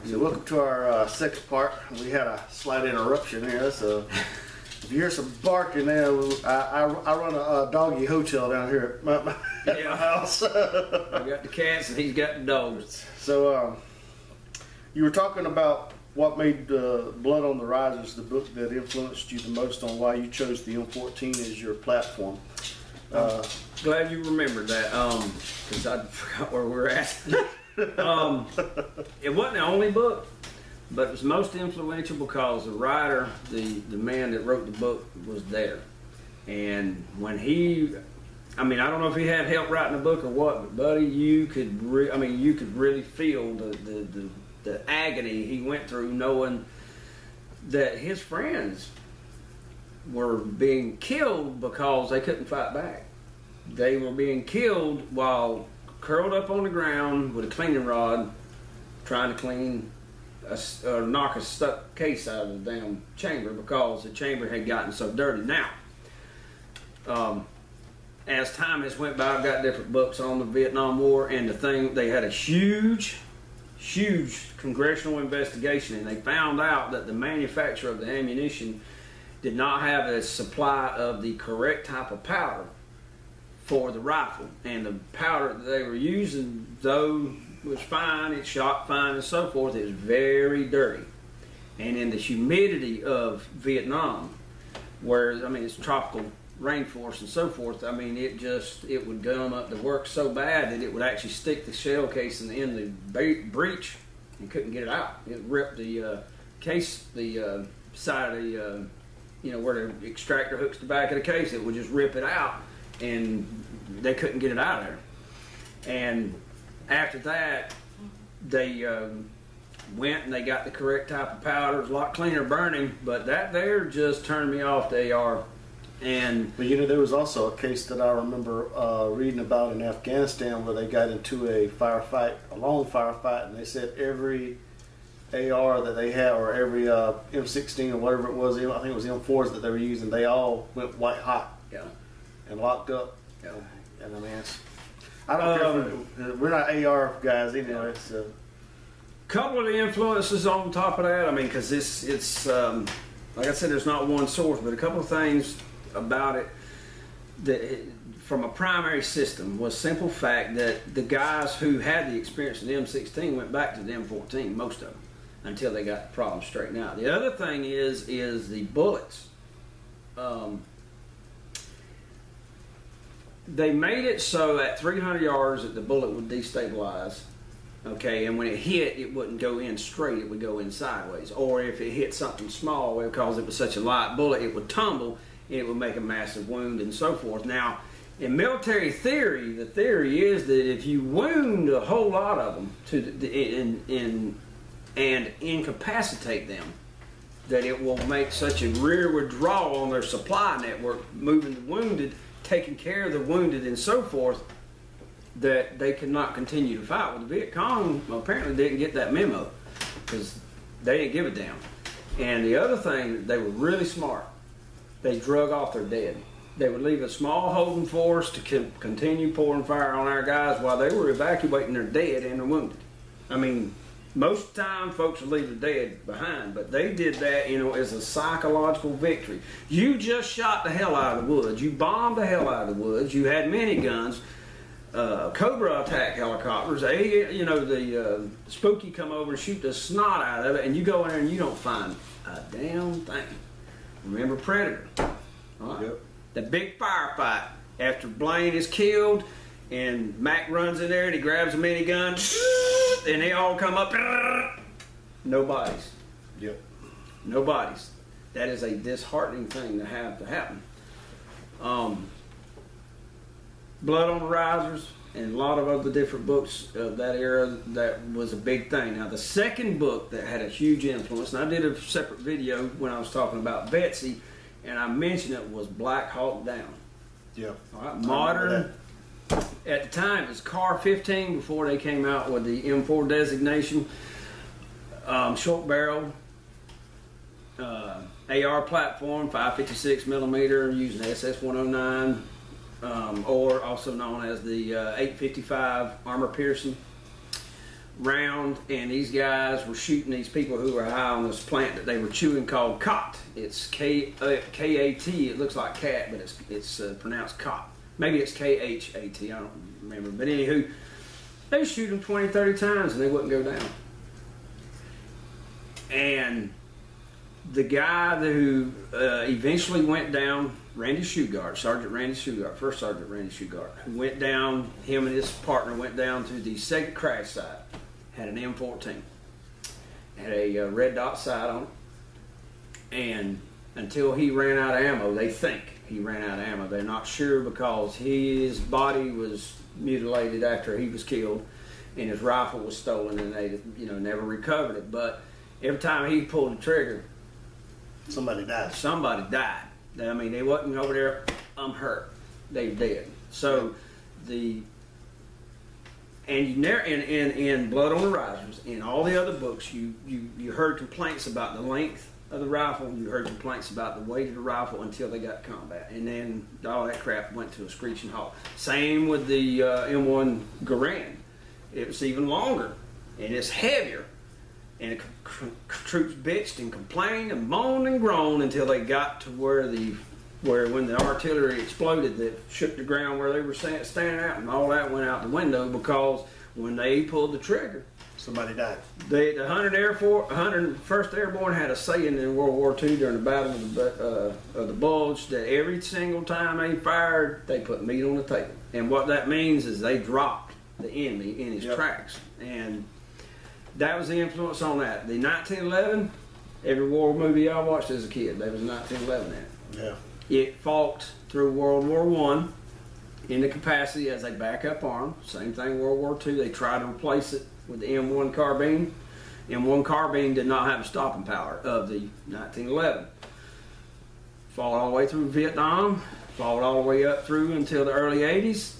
So welcome to our second part. We had a slight interruption here, so if you hear some barking there, I run a doggy hotel down here at my house. I got the cats and he's got the dogs. So you were talking about what made Blood on the Risers the book that influenced you the most on why you chose the M14 as your platform. Glad you remembered that, because I forgot where we're at. It wasn't the only book, but it was most influential because the writer, the man that wrote the book, was there. And when I don't know if he had help writing the book or what, but buddy, you could really feel the agony he went through, knowing that his friends were being killed because they couldn't fight back. They were being killed while curled up on the ground with a cleaning rod, trying to clean knock a stuck case out of the damn chamber because the chamber had gotten so dirty. Now, as time has went by, I've got different books on the Vietnam War, and they had a huge congressional investigation, and they found out that the manufacturer of the ammunition did not have a supply of the correct type of powder for the rifle, and the powder that they were using, though was fine, it shot fine and so forth, it was very dirty. And in the humidity of Vietnam, where it's tropical rainforest and so forth, it would gum up the work so bad that it would actually stick the shell casing in the breech and couldn't get it out. It ripped the case, the side of the where the extractor hooks the back of the case, it would just rip it out, and they couldn't get it out of there. And after that, they went and they got the correct type of powder. It was a lot cleaner burning, but that there just turned me off the AR. And but there was also a case that I remember reading about in Afghanistan where they got into a long firefight, and they said every AR that they had, or every M16 or whatever it was, I think it was M4s that they were using, they all went white hot. Yeah. And locked up. Yeah. And I don't care we're not AR guys anyway. So. Couple of the influences on top of that, because it's like I said, there's not one source, but a couple of things about it that from a primary system was simple fact that the guys who had the experience in the M16 went back to the M14, most of them, until they got the problem straightened out. The other thing is the bullets. They made it so at 300 yards that the bullet would destabilize, okay, and when it hit, it wouldn't go in straight, it would go in sideways. Or if it hit something small, because it was such a light bullet, it would tumble, and it would make a massive wound and so forth. Now, in military theory, the theory is that if you wound a whole lot of them and incapacitate them, that it will make such a rearward draw on their supply network, moving the wounded, taking care of the wounded and so forth, that they could not continue to fight. Well, the Viet Cong apparently didn't get that memo because they didn't give a damn. And the other thing, they were really smart. They drug off their dead. They would leave a small holding force to continue pouring fire on our guys while they were evacuating their dead and their wounded. Most of the time, folks would leave the dead behind, but they did that, as a psychological victory. You just shot the hell out of the woods. You bombed the hell out of the woods. You had miniguns, Cobra attack helicopters. The Spooky come over and shoot the snot out of it, and you go in there and you don't find a damn thing. Remember Predator? All right? Yep. The big firefight after Blaine is killed, and Mack runs in there and he grabs a minigun, and they all come up. No bodies. Yep. No bodies. That is a disheartening thing to have to happen. Blood on the Risers and a lot of other different books of that era, that was a big thing. Now, the second book that had a huge influence, and I did a separate video when I was talking about Betsy, and I mentioned it, was Black Hawk Down. Yeah. All right. Modern. At the time, it was Car 15 before they came out with the M4 designation. Short barrel, AR platform, 5.56 millimeter, using SS-109, or also known as the 855 armor piercing. round, and these guys were shooting these people who were high on this plant that they were chewing called khat. It's K-A-T. It looks like cat, but it's pronounced khat. Maybe it's K-H-A-T. I don't remember. But anywho, they shoot them 20, 30 times and they wouldn't go down. And the guy who eventually went down, Randy Shugart, Sergeant Randy Shugart, First Sergeant Randy Shugart, who went down, him and his partner went down to the second crash site, had an M14, had a red dot sight on it, and until he ran out of ammo, they think he ran out of ammo. They're not sure because his body was mutilated after he was killed, and his rifle was stolen, and they, never recovered it. But every time he pulled the trigger, somebody died. Somebody died. I mean, they wasn't over there, I'm hurt. They dead. So in Blood on the Risers, in all the other books, you heard complaints about the length of the rifle. You heard complaints about the weight of the rifle until they got to combat, and then all that crap went to a screeching halt. Same with the M1 Garand. It was even longer, and it's heavier. And the troops bitched and complained and moaned and groaned until they got to where when the artillery exploded, that shook the ground where they were standing out, and all that went out the window because when they pulled the trigger, somebody died. The 101st Airborne had a saying in World War II during the Battle of the Bulge that every single time they fired, they put meat on the table. And what that means is they dropped the enemy in his tracks. And that was the influence on that. The 1911, every war movie I watched as a kid, there was 1911 in it. Yeah. It fought through World War I in the capacity as a backup arm. Same thing World War II. They tried to replace it with the M1 carbine. M1 carbine did not have the stopping power of the 1911. Fought all the way through Vietnam. Fought all the way up through until the early 80s.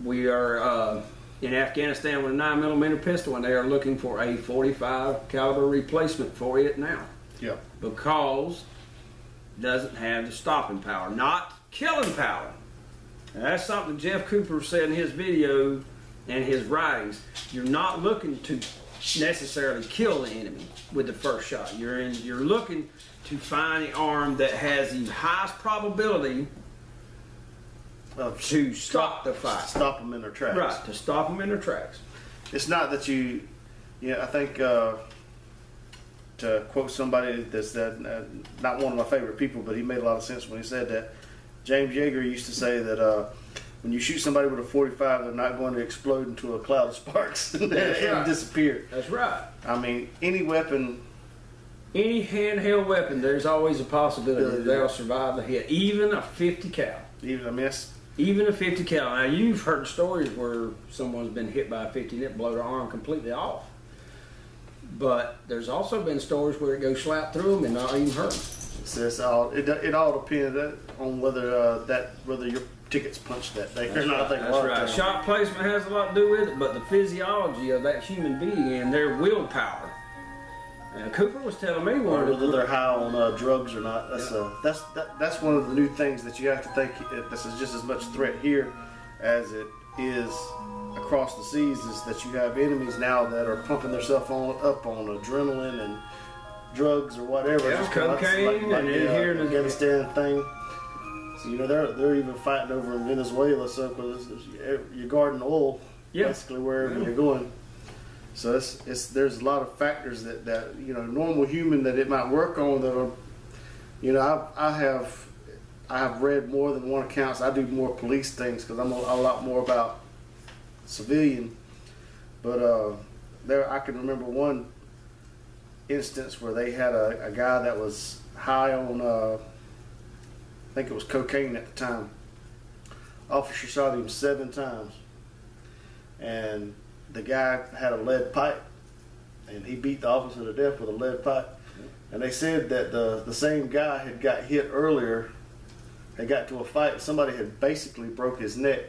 We are in Afghanistan with a 9mm pistol, and they are looking for a .45 caliber replacement for it now. Yep. Because it doesn't have the stopping power, not killing power. And that's something Jeff Cooper said in his video and his writings. You're not looking to necessarily kill the enemy with the first shot. You're looking to find the arm that has the highest probability to stop the fight. Stop them in their tracks. Right, to stop them in their tracks. It's not that I think, to quote somebody that's not one of my favorite people, but he made a lot of sense when he said that. James Yeager used to say that when you shoot somebody with a .45, they're not going to explode into a cloud of sparks and disappear. That's right. I mean, any weapon... Any handheld weapon, there's always a possibility that they'll survive the hit, even a 50 cal. Even a 50 cal. Now, you've heard stories where someone's been hit by a 50 and it blow their arm completely off. But there's also been stories where it goes slap through them and not even hurt them. It all depends on whether your ticket's punched that day or not. That's right. Shot placement has a lot to do with it, but the physiology of that human being and their willpower. Cooper was telling me whether they're high on drugs or not. That's one of the new things that you have to think. This is just as much threat here as it is across the seas. Is that you have enemies now that are pumping themselves up on adrenaline and drugs or whatever. Yeah, cocaine like and here in the Afghanistan thing. So they're even fighting over in Venezuela. So because you're guarding oil, basically wherever you're going. So there's a lot of factors that normal human that it might work on that are, I have read more than one accounts. I do more police things because I'm a lot more about civilian. But I can remember one instance where they had a guy that was high on I think it was cocaine at the time. Officer shot him 7 times, and the guy had a lead pipe, and he beat the officer to death with a lead pipe. And they said that the same guy had got hit earlier. They got to a fight. Somebody had basically broke his neck.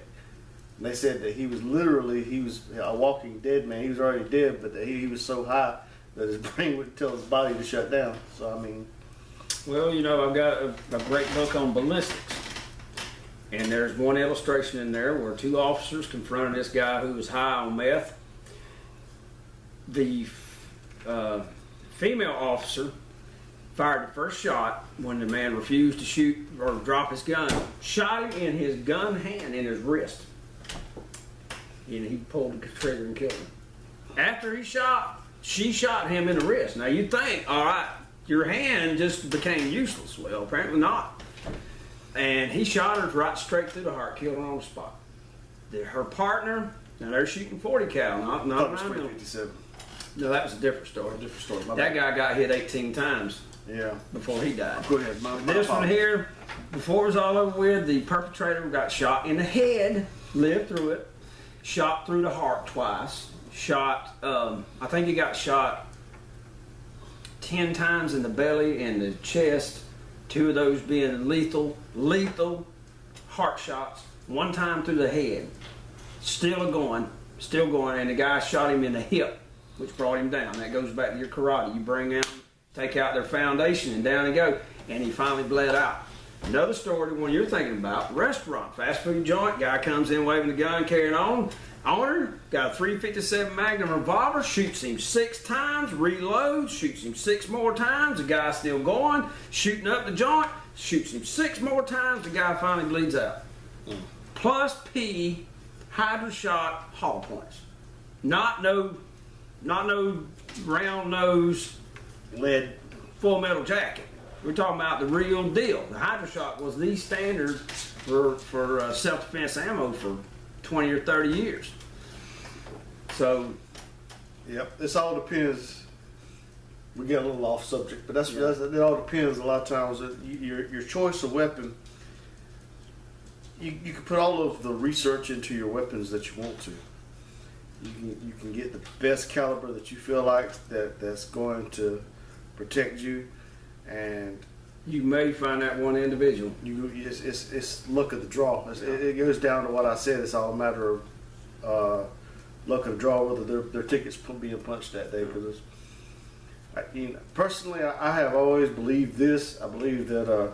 And they said that he was a walking dead man. He was already dead, but that he was so high that his brain wouldn't tell his body to shut down. So I mean, well, I've got a great book on ballistics. And there's one illustration in there where 2 officers confronted this guy who was high on meth. the female officer fired the first shot when the man refused to shoot or drop his gun. Shot him in his gun hand, in his wrist. And he pulled the trigger and killed him. After she shot him in the wrist. Now you think, all right, your hand just became useless. Well, apparently not. And he shot her right straight through the heart, killed her on the spot. Her partner, now they're shooting 40 cal, not 357. No, that was a different story. That guy got hit 18 times. Yeah. Before he died. Go ahead. This one here, before it was all over with, the perpetrator got shot in the head, lived through it, shot through the heart twice, I think he got shot 10 times in the belly and the chest, 2 of those being lethal heart shots, 1 time through the head. Still going, and the guy shot him in the hip, which brought him down. That goes back to your karate. You bring out, take out their foundation, and down he go. And he finally bled out. Another story, the one you're thinking about, restaurant, fast food joint, guy comes in waving the gun, carrying on. Owner, got a .357 Magnum revolver, shoots him 6 times, reloads, shoots him 6 more times, the guy's still going, shooting up the joint, shoots him 6 more times, the guy finally bleeds out. Plus P, hydro shot, hollow points. Not no round nose, lead, full metal jacket. We're talking about the real deal. The hydro shot was the standard for self-defense ammo for 20 or 30 years. So, yep, this all depends. We get a little off subject, but it all depends. A lot of times, your choice of weapon. You can put all of the research into your weapons that you want to. You can get the best caliber that you feel like that's going to protect you, and you may find that one individual. It's luck of the draw. It goes down to what I said. It's all a matter of luck of the draw, whether their tickets being punched that day. Because personally, I have always believed this. I believe that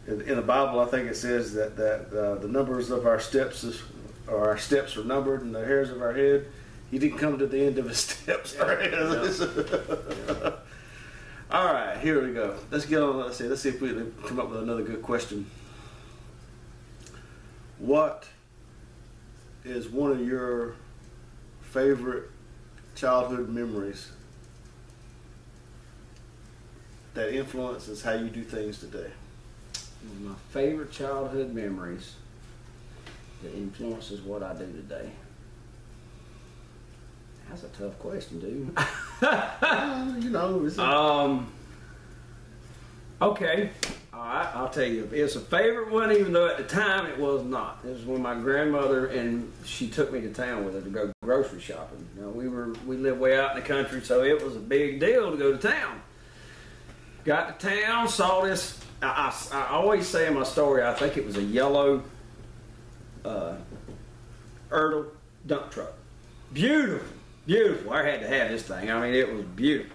in the Bible, I think it says that the numbers of our steps are numbered, and the hairs of our head. He didn't come to the end of his steps. Yeah. All right, here we go. Let's get on. Let's see if we can come up with another good question. What is one of your favorite childhood memories that influences how you do things today? My favorite childhood memories that influences what I do today. That's a tough question, dude. Okay. All right, I'll tell you. It's a favorite one, even though at the time it was not. It was when my grandmother, and she took me to town with her to go grocery shopping. You know, we lived way out in the country, so it was a big deal to go to town. Got to town, saw this. I always say in my story, I think it was a yellow Ertl dump truck. Beautiful. Beautiful. I had to have this thing. I mean, it was beautiful.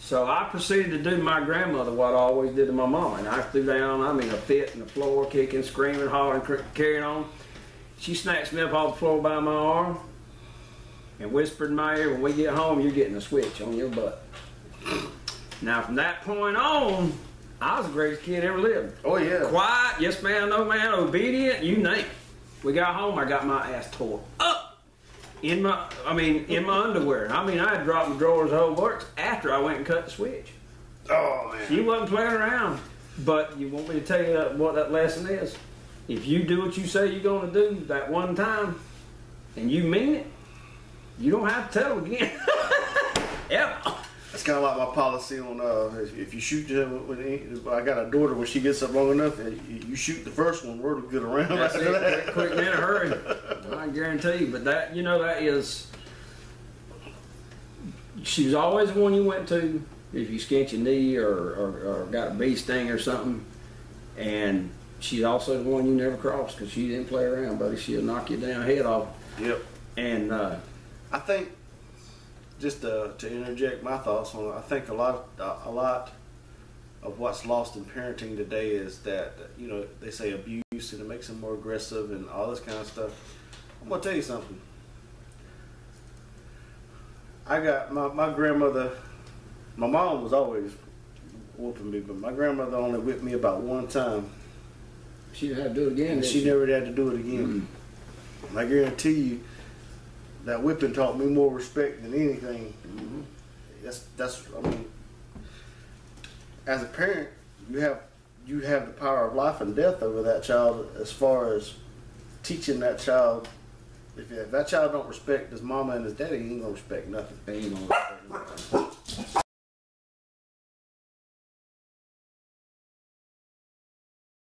So I proceeded to do my grandmother what I always did to my mama. And I threw down, a fit in the floor, kicking, screaming, hollering, carrying on. She snatched me up off the floor by my arm and whispered in my ear, when we get home, you're getting a switch on your butt. Now, from that point on, I was the greatest kid ever lived. Oh, yeah. Quiet, yes ma'am, no ma'am, obedient, you name it. We got home, I got my ass tore up. In my underwear. I had dropped my drawers, the whole works, after I went and cut the switch. Oh, man. She wasn't playing around. But you want me to tell you what that lesson is? If you do what you say you're going to do that one time, and you mean it, you don't have to tell them again. Ever. That's kind of like my policy on if you shoot I got a daughter, when she gets up long enough, you shoot the first one, word will get around. That's it. Quick and in a hurry. I guarantee you. But that is, she was always the one you went to if you skint your knee or got a bee sting or something. And she's also the one you never crossed because she didn't play around, buddy. She'll knock you down head off. Yep. And I think, just to interject my thoughts on it, I think a lot of what's lost in parenting today is that, they say abuse and it makes them more aggressive and all this kind of stuff. I'm going to tell you something. I got my grandmother. My mom was always whooping me, but my grandmother only whipped me about one time. She didn't have to do it again. And she never had to do it again. Mm-hmm. I guarantee you, that whipping taught me more respect than anything. Mm-hmm. That's. I mean, as a parent, you have the power of life and death over that child, as far as teaching that child. If that child don't respect his mama and his daddy, he ain't gonna respect nothing. He ain't gonna respect nothing.